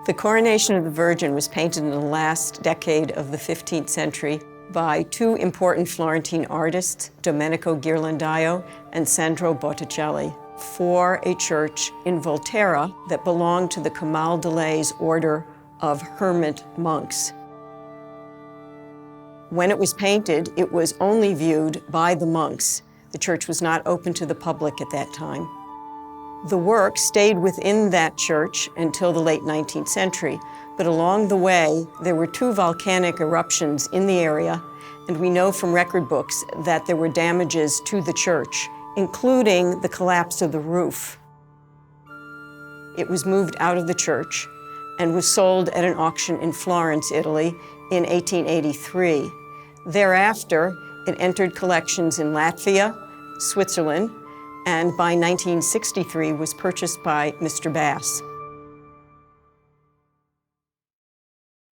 The Coronation of the Virgin was painted in the last decade of the 15th century by two important Florentine artists, Domenico Ghirlandaio and Sandro Botticelli, for a church in Volterra that belonged to the Camaldolese order of hermit monks. When it was painted, it was only viewed by the monks. The church was not open to the public at that time. The work stayed within that church until the late 19th century, but along the way, there were two volcanic eruptions in the area, and we know from record books that there were damages to the church, including the collapse of the roof. It was moved out of the church and was sold at an auction in Florence, Italy, in 1883. Thereafter, it entered collections in Latvia, Switzerland, and by 1963 was purchased by Mr. Bass.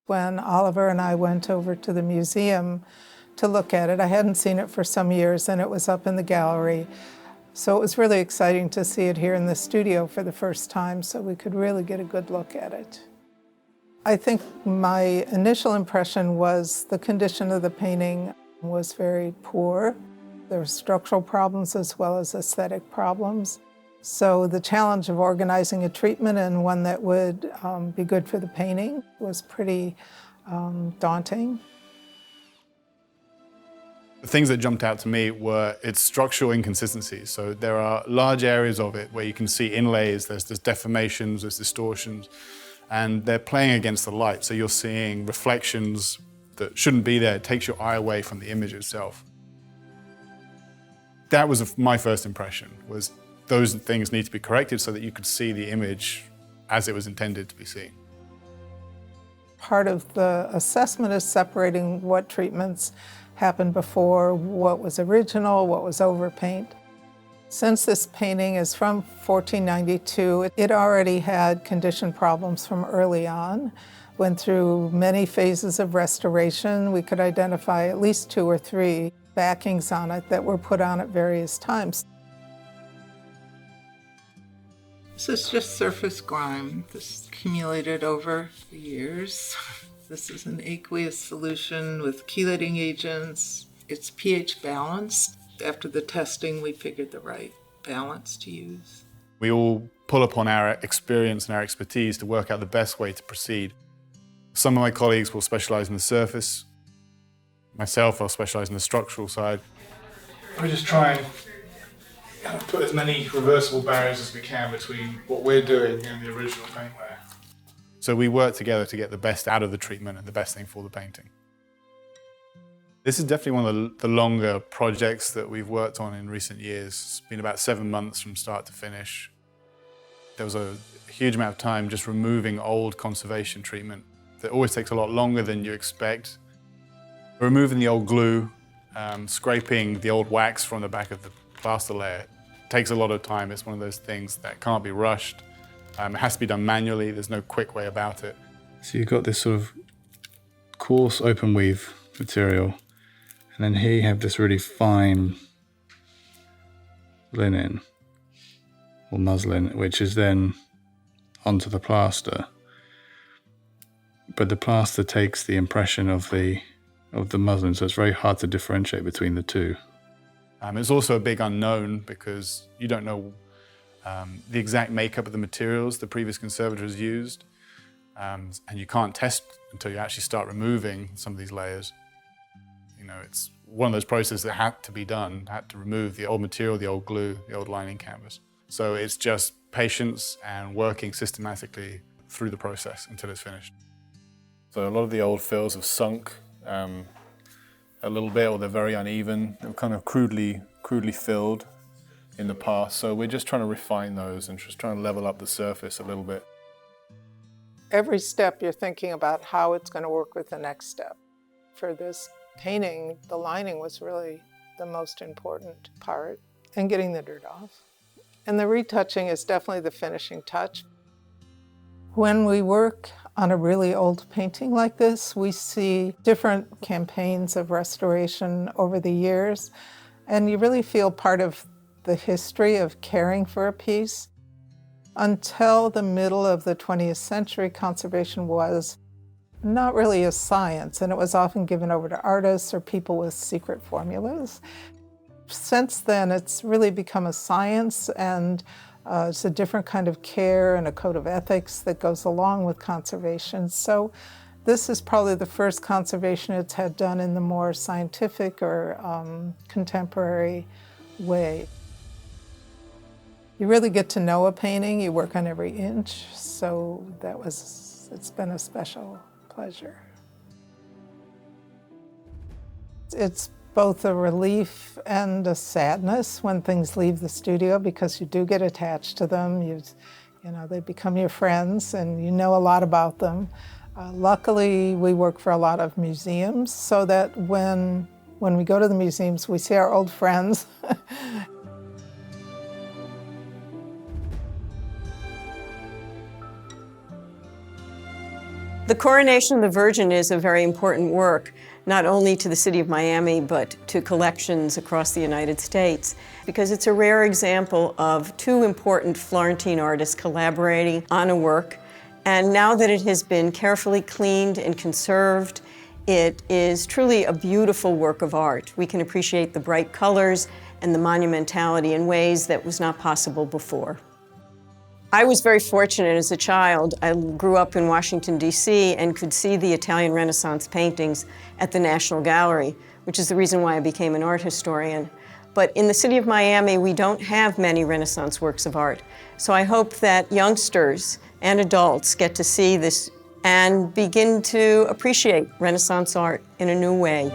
When Oliver and I went over to the museum to look at it, I hadn't seen it for some years, and it was up in the gallery. So it was really exciting to see it here in the studio for the first time, so we could really get a good look at it. I think my initial impression was the condition of the painting was very poor. There were structural problems as well as aesthetic problems. So the challenge of organizing a treatment and one that would be good for the painting was pretty daunting. The things that jumped out to me were its structural inconsistencies. So there are large areas of it where you can see inlays, there's deformations, there's distortions, and they're playing against the light. So you're seeing reflections that shouldn't be there. It takes your eye away from the image itself. That was my first impression, was those things need to be corrected so that you could see the image as it was intended to be seen. Part of the assessment is separating what treatments happened before, what was original, what was overpaint. Since this painting is from 1492, it already had condition problems from early on. Went through many phases of restoration. We could identify at least 2 or 3 backings on it that were put on at various times. This is just surface grime. This accumulated over the years. This is an aqueous solution with chelating agents. It's pH balanced. After the testing, we figured the right balance to use. We all pull upon our experience and our expertise to work out the best way to proceed. Some of my colleagues will specialize in the surface. Myself, I'll specialize in the structural side. We just try and put as many reversible barriers as we can between what we're doing and the original paintware. So we work together to get the best out of the treatment and the best thing for the painting. This is definitely one of the longer projects that we've worked on in recent years. It's been about 7 months from start to finish. There was a huge amount of time just removing old conservation treatment. That always takes a lot longer than you expect. Removing the old glue, scraping the old wax from the back of the plaster layer takes a lot of time. It's one of those things that can't be rushed. It has to be done manually. There's no quick way about it. So you've got this sort of coarse open weave material, and then here you have this really fine linen or muslin, which is then onto the plaster. But the plaster takes the impression of the muslin, so it's very hard to differentiate between the two. It's also a big unknown because you don't know the exact makeup of the materials the previous conservators used, and you can't test until you actually start removing some of these layers. You know, it's one of those processes that had to be done, had to remove the old material, the old glue, the old lining canvas. So it's just patience and working systematically through the process until it's finished. So a lot of the old fills have sunk a little bit, or they're very uneven. They're kind of crudely filled in the past. So we're just trying to refine those and just trying to level up the surface a little bit. Every step you're thinking about how it's going to work with the next step. For this painting, the lining was really the most important part, and getting the dirt off. And the retouching is definitely the finishing touch. When we work on a really old painting like this, we see different campaigns of restoration over the years, and you really feel part of the history of caring for a piece. Until the middle of the 20th century, conservation was not really a science, and it was often given over to artists or people with secret formulas. Since then, it's really become a science, and it's a different kind of care and a code of ethics that goes along with conservation. So this is probably the first conservation it's had done in the more scientific or contemporary way. You really get to know a painting, you work on every inch, so it's been a special pleasure. It's both a relief and a sadness when things leave the studio, because you do get attached to them. You know, they become your friends and you know a lot about them. Luckily, we work for a lot of museums, so that when we go to the museums, we see our old friends. The Coronation of the Virgin is a very important work, not only to the city of Miami, but to collections across the United States, because it's a rare example of two important Florentine artists collaborating on a work. And now that it has been carefully cleaned and conserved, it is truly a beautiful work of art. We can appreciate the bright colors and the monumentality in ways that was not possible before. I was very fortunate as a child. I grew up in Washington, D.C., and could see the Italian Renaissance paintings at the National Gallery, which is the reason why I became an art historian. But in the city of Miami, we don't have many Renaissance works of art. So I hope that youngsters and adults get to see this and begin to appreciate Renaissance art in a new way.